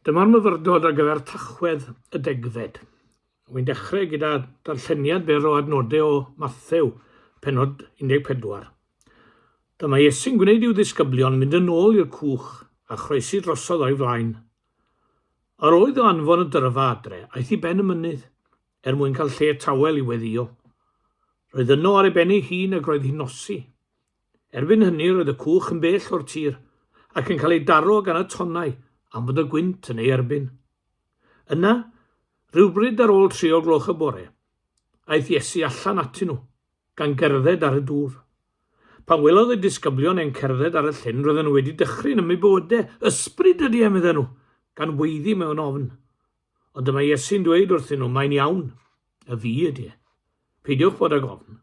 Dyma'r myfyrdod ar gyfer Tachwedd y 10. Wy'n dechrau gyda darlleniad byr o adnodau o Mathew, pennod 14. Dyma Iesu'n gwneud i'w ddisgyblion mynd yn ôl i'r cwch a chroesi drosodd o'i flaen. Ar oedd o anfon y dyrfa adre, aeth i ben y mynydd, mwyn cael lle tawel i weddio. Roedd yno ar ei ben ei hun ac roedd hi'n nosi. Erbyn hynny roedd y cwch yn bell o'r tir, ac yn cael ei daro gan y tonnau am fod y gwynt yn ei erbyn. Yna, rhywbryd ar ôl 3 o gloch y bore, aeth Iesu allan atyn nhw, gan gerdded ar y dŵr. Pan welodd y disgyblion e'n cerdded ar y llyn, roedden nhw wedi dychryn am eu bywydau. Ysbryd ydi medden nhw, gan weiddi mewn ofn. Ond dyma Iesu'n dweud wrthyn nhw, mae'n iawn, y fi ydi. Peidiwch bod ag ofn.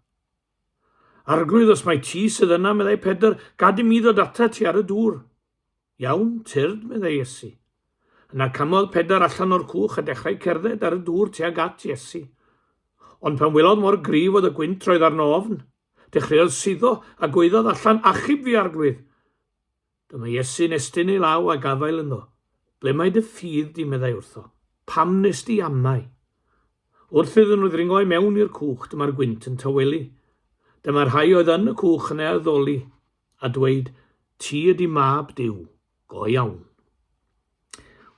Arglwydd os mae ti sydd yna, meddai Pedr, gad i mi ddod ata ti ar y dŵr. Iawn, tyrd, meddai Iesu. Yna camodd Pedr allan o'r cwch a dechrau cerdded ar y dŵr tuag at Iesu. Ond pan welodd mor gryf oedd y gwynt roedd arno ofn, dechreuodd suddo a gwaeddodd allan achub fi arglwydd. Dyma Iesu'n estyn ei law a gafael yno. Ble mae dy ffydd di, meddai wrtho? Pam nes di amau? Wrth iddyn nhw ddringo i mewn i'r cwch, dyma'r gwynt yn tawelu. Dyma'r rhai oedd yn y cwch yn ei addoli a dweud, ti ydi mab Duw, go iawn.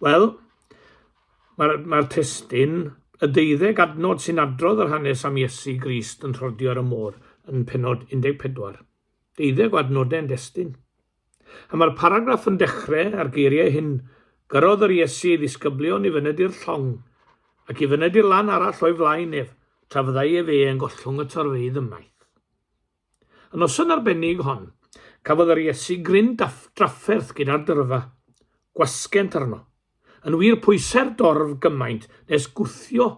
Wel, mae'r testyn y 12 adnod sy'n adrodd yr hanes am Iesu Grist yn rhodio ar y môr yn pennod 14. 12 o adnodau yn destyn. A mae'r paragraff yn dechrau ar geiriau hyn, gyrrodd yr Iesu ei ddisgyblion i fynydu'r llong ac i fynydu'r lan arall o'i flaen ef, tra fyddai ef yn gollwng y torfeydd ymaith. Yn noson arbennig hon, cafodd yr Iesu gryn drafferth gyda'r dyrfa, gwasgent arno. Yn wir pwysau'r dorf gymaint nes gwthio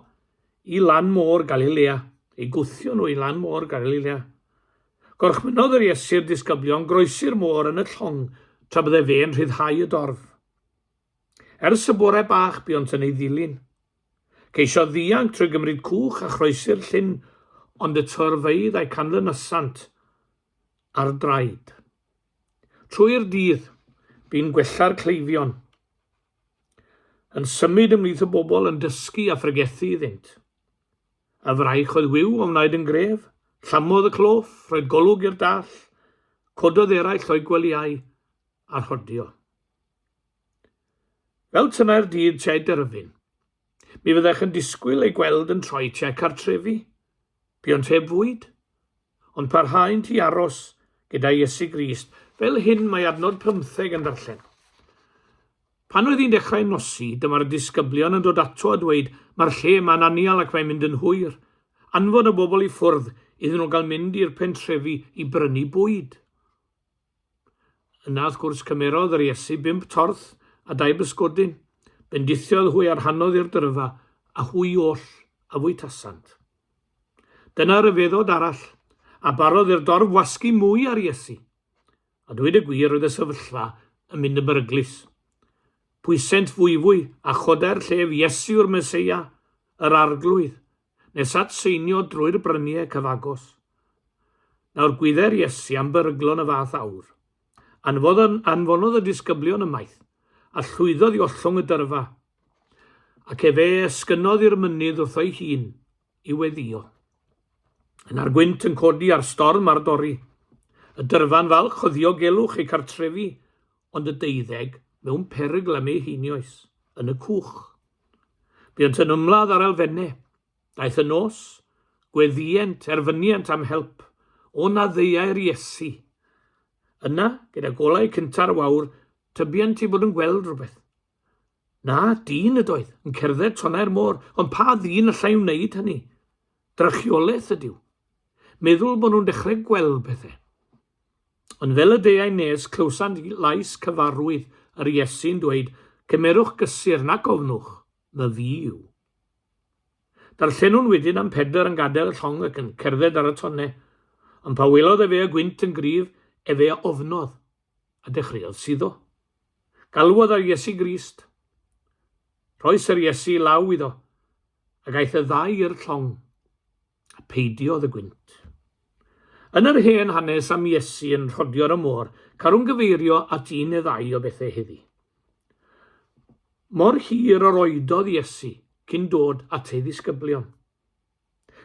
i lan môr Galilea, ei gwthio nhw i lan môr Galilea. Gorchmynodd yr Iesu'r disgyblion groesi'r môr yn y llong tra byddai fe'n rhyddhau y dorf. Ers y bore bach buont yn ei ddilyn. Ceisio ddianc trwy gymryd cwch a chroesi'r llyn, ond y torfeydd a'i canlynysant ar draed. Trwy'r dydd, bu'n gwella'r cleifion, yn symud ymlith y bobl yn dysgu a phregethu iddynt. Y fraich oedd wyw o'n wneud yn gref, llamodd y cloff, roedd golwg i'r dall, cododd eraill o'i gwelyau a rhodio. Fel tyna'r dydd tua derfyn, mi fyddech yn disgwyl ei gweld yn troi tua cartrefi. Buont heb fwyd, ond parhaent i aros gyda Iesu Grist, fel hyn mae adnod 15 yn darllen. Pan oedd hi'n dechrau nosi, dyma'r disgyblion yn dod ato a dweud, mae'r lle ma'n anial ac mae'n mynd yn hwyr. Anfon y bobl i ffwrdd iddyn nhw gael mynd i'r pentrefi i brynu bwyd. Yna wrth gwrs cymerodd yr Iesu 5 torth a 2 bysgodyn, bendithiodd hwy ar hanodd i'r dyrfa a hwy oll a fwy tasant. Dyna'r ryfeddod arall, a barodd i'r dorf wasgu mwy ar Iesu. A dweud y gwir oedd y sefyllfa yn mynd yn beryglus. Pwysent fwyfwy a choder llef Iesu'r Meseia, yr arglwydd, nes at seinio drwy'r bryniau cyfagos. Nawr gwydder Iesu am beryglon y fath awr. Anfonodd y disgyblion ymaith, a llwyddodd i ollwng y dyrfa, ac efe esgynodd i'r mynydd wrth o'i hun i weddio. Yna'r gwynt yn codi ar storm ar dorri. Y dyrfa'n falch o ddiogelu ei cartrefi, ond y 12 mewn perygl am ei hunioes, yn y cwch. Buont yn ymladd ar elfennau, daeth y nos, gweddiant, erfyniant am help, o na ddeiau'r Iesu. Yna, gyda golau cynta'r wawr, tybiant i bod yn gweld rhywbeth. Na, dyn ydoedd, yn cerdded tonnau'r môr, ond pa ddyn allai wneud hynny? Drychiolaeth ydyw. Meddwl bod nhw'n dechrau gweld pethau. Ond fel y deiau nes, clywsant lais cyfarwydd yr Iesu'n dweud, cymerwch gysur nac ofnwch, my fi yw. Darllenwn wedyn am Pedr yn gadael y llong ac yn cerdded ar y tonnau, ond pa welodd efe y gwynt yn gryf, efe ofnodd a dechreuodd suddo. Galwodd ar Iesu Grist. Rhoes yr Iesu law iddo, ac aeth y ddau i'r llong, a peidiodd y gwynt. Yn yr hen hanes am Iesu yn rhodio'r y môr, carw'n gyfeirio at un neu ddau o bethau heddi. Mor hir yr oedodd Iesu cyn dod at ei ddisgyblion.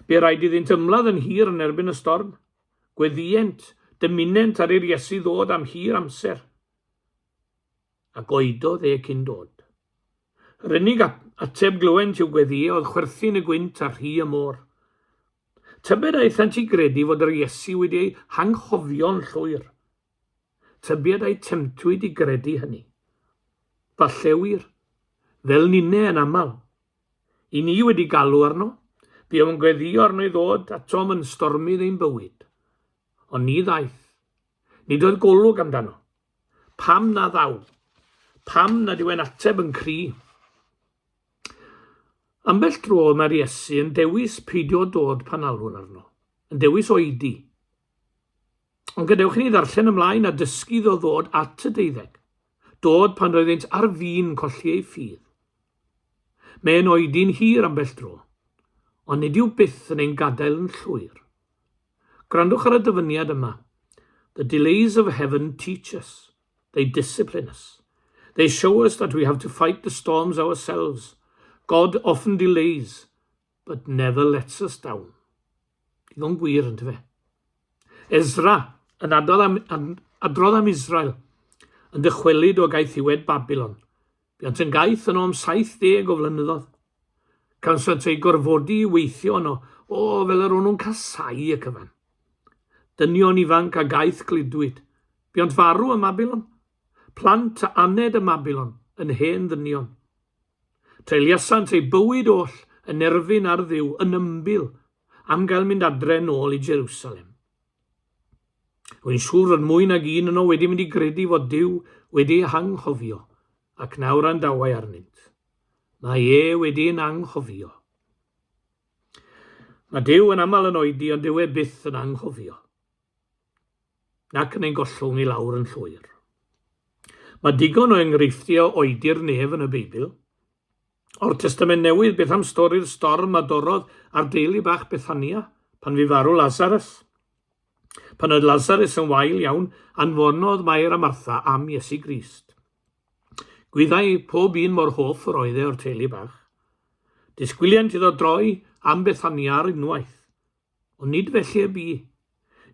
Be rhaid iddynt ymladd yn hir yn erbyn y storm, gweddiant, dymunent ar i'r Iesu ddod am hir amser. Ac oedodd e cyn dod. Yr unig ateb glywent yw gweddio oedd chwerthin y gwynt a rhy y môr. Tybed aethant i gredu fod yr Iesu wedi ei hanghofio'n llwyr. Tybed ei temtwyd i gredu hynny. Falle wir, fel ninne yn aml. I ni wedi galw arno, bu o'n gweddio arno i ddod atom yn stormydd ein bywyd. Ond ni ddaeth. Nid oedd golwg amdano. Pam na ddaw? Pam nad yw e'n ateb yn cry? Ambell tro mae'r Iesu yn dewis peidio dod pan alw'n arno, yn dewis oedi. Ond gadewch ni ddarllen ymlaen a dysgu ddo ddod at y deuddeg, dod pan roeddent ar fin colli ei ffydd. Mae'n oedi'n hir ambell tro, ond nid yw byth yn ein gadael yn llwyr. Gwrandwch ar y dyfyniad yma. The delays of heaven teach us. They discipline us. They show us that we have to fight the storms ourselves. God often delays, but never lets us down. Digon gwir yn tyfe. Ezra yn adrodd am Israel yn dychwelyd o gaethiwed Babylon. Biant yn gaeth yno am 70 o flynyddoedd. Cansant ei gorfodi i weithio yno, fel yr o'n nhw'n casau y cyfan. Dynion ifanc a gaeth glidwyd. Biant farw ym Babylon. Plant a aned ym Babylon yn hen ddynion. Treiliasant ei bywyd oll yn erfyn ar Dduw yn ymbil am gael mynd adre nôl i Jerusalem. Wy'n siŵr yn mwy nag un yno wedi mynd i gredu fod Duw wedi hanghofio ac nawr andawau arnynt. Mae e wedi'n anghofio. Mae Duw yn aml yn oedi ond dyw e byth yn anghofio. Nac yn ein gollwng i lawr yn llwyr. Mae digon o enghreifftiau oedi'r nef yn y Beibl. O'r Testament Newydd beth am stori'r storm a dorodd ar deulu bach Bethania pan fu farw Lazarus. Pan oedd Lazarus yn wael iawn, anfonodd Mair a Martha am Iesu Grist. Gwyddai pob un mor hoff yr oedd e o'r teulu bach. Disgwyliant iddo droi am Bethania ar unwaith. Ond nid felly y bu.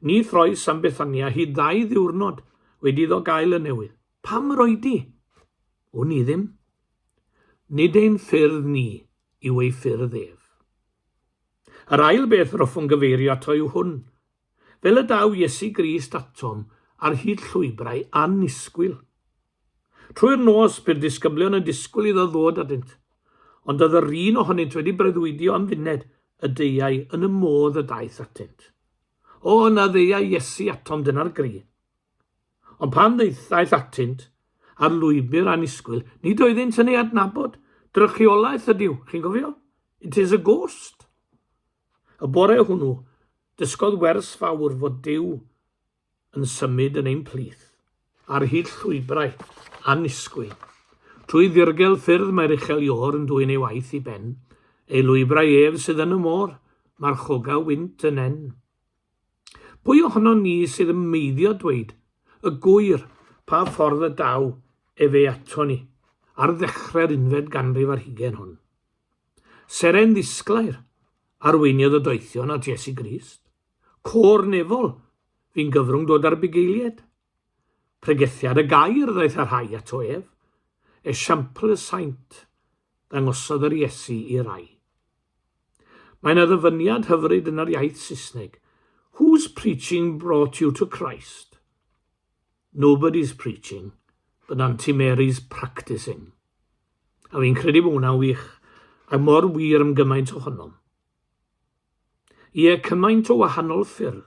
Ni throes am Bethania hyd 2 ddiwrnod wedi iddo gael y newydd. Pam yr oedi? O ni ddim. Nid ein ffyrdd ni yw ei ffyrdd ef. Yr ail beth roffwn gyfeirio ato yw hwn. Fel y daw Iesu Grist atom ar hyd llwybrau annisgwyl. Trwy'r nos bydd disgyblion yn disgwyl iddo ddod adynt, ond oedd yr un ohonynt wedi breuddwydio am funed y deiau yn y modd y daeth atynt. Na ddeiau Iesu atom dyna'r gri. Ond pan ddaeth atynt, ar lwybr annisgwyl, nid oeddynt yn ei adnabod. Drychiolaeth ydyw, chi'n gofio? It is a ghost. Y bore hwnnw, dysgodd wers fawr fod Duw yn symud yn ein plith, ar hyd llwybrau annisgwyl. Trwy ddirgel ffyrdd mae'r uchel Ior yn dwy'n ei waith i ben, ei lwybrau ef sydd yn y môr, mae'r choga wynt yn en. Pwy ohono ni sydd yn meiddio dweud, y gwir, pa ffordd y daw efe ato ni, ar ddechrau'r 11 ganrif ar 20 hon. Seren ddisglair arweiniodd y doethion at Iesu Grist. Côr nefol fi'n gyfrwng dod ar bugeiliad. Pregethiad y gair ddaeth ar rhai ato ef. Esiampl y saint dangosodd yr Iesu i rai. Mae'n ddyfyniad hyfryd yn yr iaith Saesneg. Whose preaching brought you to Christ? Nobody's preaching, but Auntie Mary's practicing. A fi'n credu bod hwnna'n wych, a mor wir am gymaint ohonom. Cymaint o wahanol ffyrdd.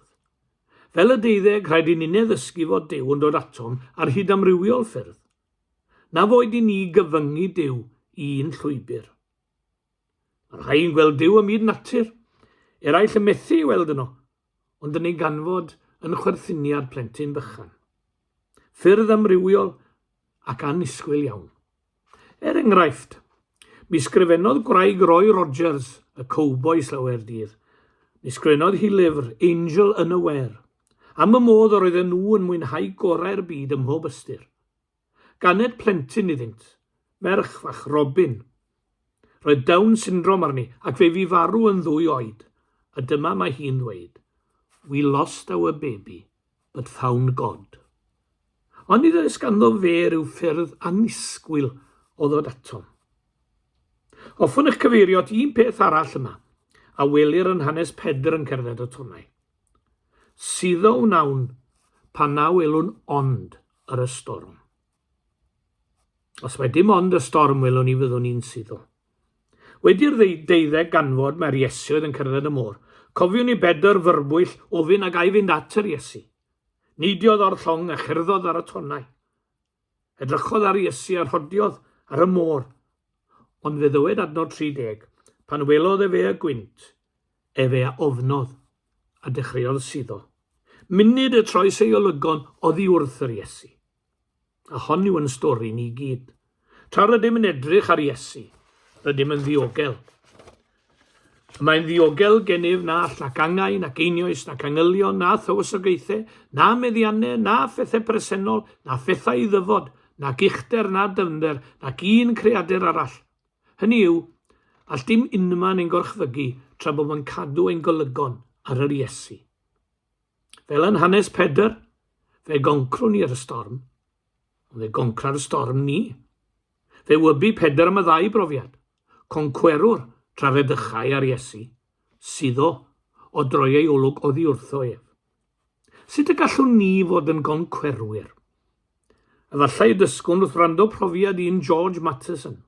Fel y deuddeg rhaid i ni'n ddysgu fod Duw yn dod atom ar hyd amrywiol ffyrdd. Na foed i ni gyfyngu Duw un llwybr. Mae rhai'n gweld Duw ym myd natur, eraill y methu i weld yno, ond yn ei ganfod yn chwerthiniad plentyn bychan. Ffyrdd amrywiol ac annisgwyl iawn. Enghraifft, mi sgrifennodd gwraig Roy Rogers, y cowboy Llawerdydd. Mi sgrifennodd hi lyfr Angel Unaware, am y modd yr oedden nhw yn mwynhau gorau'r byd ym mhob ystyr. Ganed plentyn iddynt, merch fach Robin. Roedd Down syndrome arni ac fe fi farw yn 2 oed, a dyma mae hi'n dweud, "We lost our baby, but found God." Ond nid oes ganddo fe rhyw ffyrdd annisgwyl o ddod atom. Hoffwn eich cyfeirio at un peth arall yma, a welir yn hanes Pedr yn cerdded y tonnau. Suddo wnawn pan na welwn ond ar y storm. Os mae dim ond y storm welwn ni fyddwn ni'n suddo. Wedi'r 12 ganfod mae'r Iesu oedd yn cerdded y môr, cofiwn ni Bedr fyrbwyll ofyn ag ai fynd at yr Iesu. Nidiodd o'r llong a cherddodd ar y tonnau. Edrychodd ar Iesu a rhodiodd ar y môr, ond fe ddywed adnod 30, pan welodd fe y gwynt, fe a ofnodd a dechreuodd suddo. Munud y troes ei olygon oddi wrth yr Iesu. A hon yw yn stori ni gyd. Tra rydym yn edrych ar Iesu, rydym yn ddiogel. Mae'n ddiogel gennyf na llacangau, na geinios, na cangylion, na thywysogaethau, na meddiannau, na phethau presennol, na phethau i ddyfod, na gichter, na dyfnder, na un creadur arall. Hynny yw, all dim unman ein gorchfygu tra bod yn cadw ein golygon ar yr Iesu. Fel yn hanes Pedr, fe goncrwn ni ar y storm, ond fe goncra'r storm ni. Fe wybu Pedr am y 2 brofiad, concwerwr tra fe dychau ar Iesu, suddo o droi ei olwg oddi wrtho ef. Sut y gallwn ni fod yn goncwerwyr? Efallai dysgwn wrth rando profiad un George Matheson.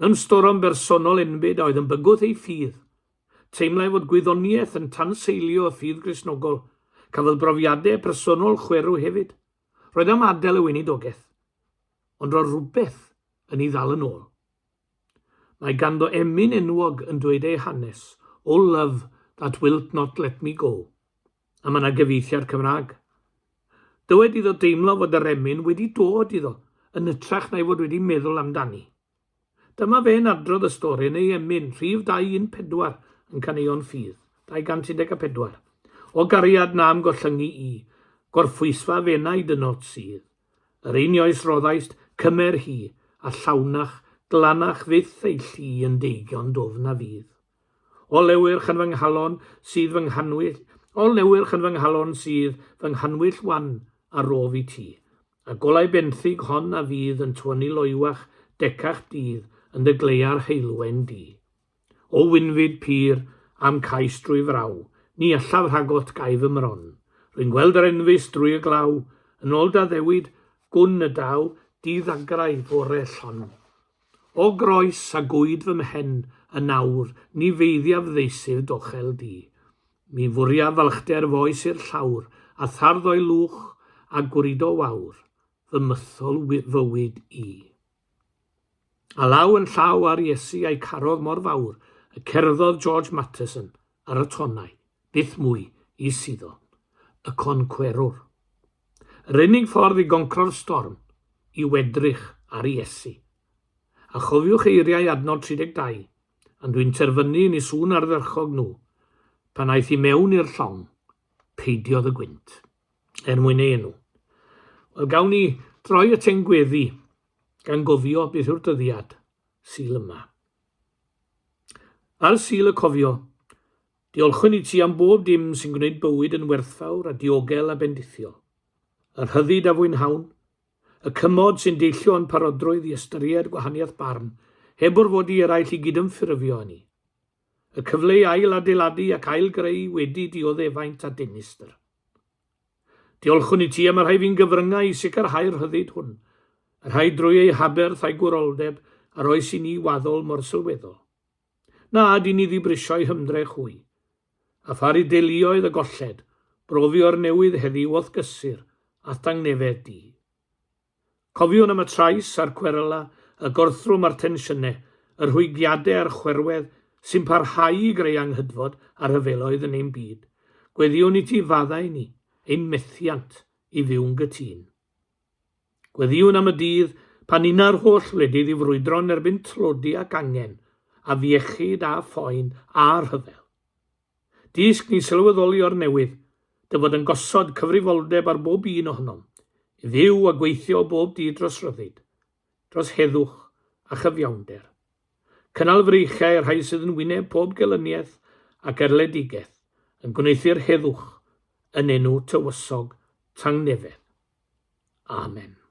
Mewn storom bersonol enbyd a oedd yn bygwth ei ffydd, teimlai fod gwyddoniaeth yn tanseilio y ffydd Gristnogol, cafodd brofiadau personol chwerw hefyd. Roedd am adael y weinidogaeth, ond roedd rhywbeth yn ei ddal yn ôl. Mae ganddo emyn enwog yn dweud ei hanes, "O love that wilt not let me go." A mae yna gyfeithiad Cymraeg. Dywed iddo deimlo fod yr emyn wedi dod iddo, yn ytrach na i fod wedi meddwl amdani. Dyma fe'n adrodd y stori yn ei emyn, rhif 214 yn Caneuon Ffydd, 214. O gariad na am gollyngu i, gorffwysfa fenai dynod sydd. Yr einioes roddaist cymer hi, a llawnach glanach fydd ei llu yn deigion dofn a fydd. O lewyrch yn fy nghalon sydd fy nghanwyll, o lewyrch yn fy nghalon sydd fy nghanwyll wan a rof i ti. A golau benthyg hon a fydd yn twynu loiwach decach dydd yn dy gleiar heilwen di. O wynfyd pyr am cais drwy fraw, ni allaf rhagot gaif ymron. Rwy'n gweld yr enfys drwy y glaw, yn ôl da ddewid, gwn y daw, diddagrau fore llon. O groes a gwyd fy mhen y nawr, ni feiddiaf ddeisydd dochel di. Mi fwria falchder foes i'r llawr, a thardd o'i lwch a gwrido wawr, fy mythol fywyd i. A law yn llaw ar Iesu a'i carodd mor fawr, y cerddodd George Matheson ar y tonnau, byth mwy i suddo, y concwerwr. Yr unig ffordd i goncro'r storm, i wedrych ar Iesu. A chofiwch eiriau adnod 32, ond dwi'n terfynu yn Iesu'n ardderchog nhw, pan aeth i mewn i'r llong, peidiodd y gwynt, mwyn ei enw. Wel, gawn ni droi at ein gweddi, gan gofio beth yw'r dyddiad, Sul yma. Ar Sul y cofio, diolchwn i ti am bob dim sy'n gwneud bywyd yn werthfawr a diogel a bendithiol. Yr hyddid a fwynhawn, y cymod sy'n deillio yn parodrwydd i ystyried gwahaniaeth barn, heb o'r fod i eraill i gydymffurfio ni. Y cyfle i ail adeiladu ac ail greu wedi dioddefaint a dinistyr. Diolchwn i ti am y rhai fi'n gyfryngau i sicrhau'r hyddid hwn, y rhai drwy ei haberth a'i gwroldeb a roes i ni waddol mor sylweddol. Na, di ni ddibrisio i hymdrech hwy, a phari deuluoedd y golled, brofi o'r newydd heddiw oedd gysur a tangnefedd di. Cofiwn am y trais a'r cweryla, y gorthrwm a'r tensiynau, yr hwygiadau a'r chwerwedd sy'n parhau i greu anghydfod a'r hyfeloedd yn ein byd. Gweddiwn i ti faddau ni, ein methiant i fyw'n gytun. Gweddiwn am y dydd pan una'r holl wledydd i frwydro'n erbyn tlodi ac angen, a fiechyd a phoen a'r hyfel. Disg ni sylweddoli o'r newydd, dy fod yn gosod cyfrifoldeb ar bob un ohonom, i fyw a gweithio bob dydd dros ryddid, dros heddwch a chyfiawnder. Cynnal freichau rhai sydd yn wyneb pob gelyniaeth ac erledigaeth yn gwneithu'r heddwch yn enw tywysog tangnefedd. Amen.